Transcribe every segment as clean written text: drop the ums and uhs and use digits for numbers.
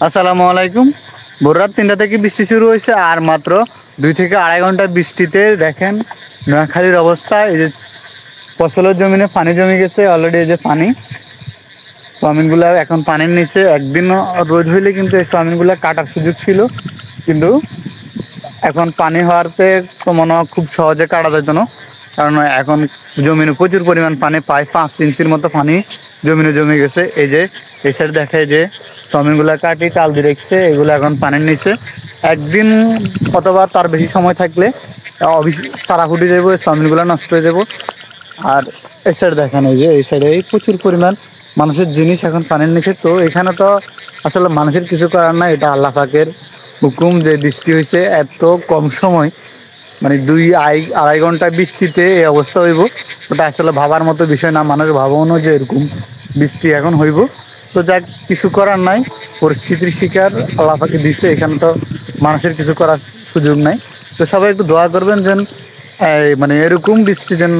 আসসালামু আলাইকুম। ভোর রাত ৩টা থেকে বৃষ্টি শুরু হয়েছে, আর মাত্র ২ থেকে ২.৫ ঘন্টা বৃষ্টিতে দেখেন নোয়াখালীর অবস্থা। এই যে ফসলের জমিনে পানি জমে গেছে অলরেডি। এই যে পানি, সোয়াবিনগুলা এখন পানির নিচে। একদিন রোদ হইলে কিন্তু এই সোয়াবিনগুলা কাটার সুযোগ ছিল, কিন্তু এখন পানি হওয়াতে তো মনে হয় খুব সহজে কাটা যেত না, কারণ এখন জমিনে প্রচুর পরিমাণ পানি, প্রায় 5 ইঞ্চির মতো পানি জমিনে জমে গেছে। এই যে এই সাইড দেখে যে সোয়াবিনগুলা কাটি কাল দিয়ে রেখেছে, এগুলো এখন পানির নিচে। একদিন অথবা তার বেশি সময় থাকলে চারা ফুটে যাবো, সোয়াবিনগুলো নষ্ট হয়ে যাবো। আর এই সাইড দেখেন, এই যে এই সাইডে প্রচুর পরিমাণ মানুষের জিনিস এখন পানির নিচে। তো এখানে তো আসলে মানুষের কিছু করার নাই, এটা আল্লাহ পাকের হুকুম যে বৃষ্টি হয়েছে এত কম সময়, মানে ২-২.৫ ঘন্টা বৃষ্টিতে এই অবস্থা হইব। ওটা আসলে ভাবার মতো বিষয় না, মানুষ ভাবও যে এরকম বৃষ্টি এখন হইব। তো যাক, কিছু করার নাই, পরিস্থিতির শিকার আল্লাহ পাকে দিচ্ছে, এখানে তো মানুষের কিছু করার সুযোগ নাই। তো সবাই একটু দোয়া করবেন যেন মানে এরকম বৃষ্টি যেন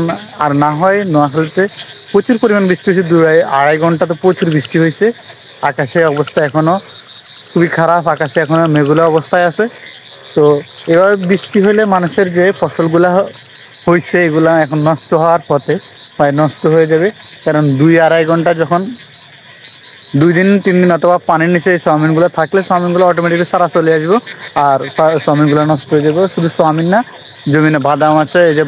আর না হয়। নোয়াখালীতে প্রচুর পরিমাণ বৃষ্টি হয়েছে, ২-২.৫ ঘন্টা তো প্রচুর বৃষ্টি হয়েছে। আকাশে অবস্থা এখনও খুবই খারাপ, আকাশে এখনও মেঘলা অবস্থায় আছে। তো এভাবে বৃষ্টি হলে মানুষের যে ফসলগুলা হয়েছে এগুলা এখন নষ্ট হওয়ার পথে, প্রায় নষ্ট হয়ে যাবে। কারণ ২-২.৫ ঘন্টা যখন ২ দিন ৩ দিন অথবা পানির নিচে এই চাউমিনগুলো থাকলে চাউমিনগুলো অটোমেটিকলি সারা চলে আসবো, আর চাউমিনগুলো নষ্ট হয়ে যাবে। শুধু চাউমিন না, জমিনে বাদাম আছে, এই যে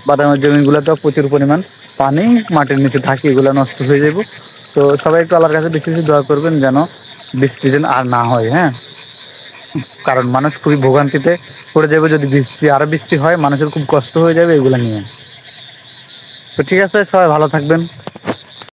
বাদামের জমিনগুলোতেও প্রচুর পরিমাণ পানি মাটির নিচে থাকে, এগুলো নষ্ট হয়ে যাব। তো সবাই একটু আল্লাহর কাছে বেশি বেশি দোয়া করবেন যেন বৃষ্টি যেন আর না হয়, হ্যাঁ। কারণ মানুষ খুবই ভোগান্তিতে পড়ে যাবে যদি আরো বৃষ্টি হয়, মানুষের খুব কষ্ট হয়ে যাবে এগুলো নিয়ে। তো ঠিক আছে, সবাই ভালো থাকবেন।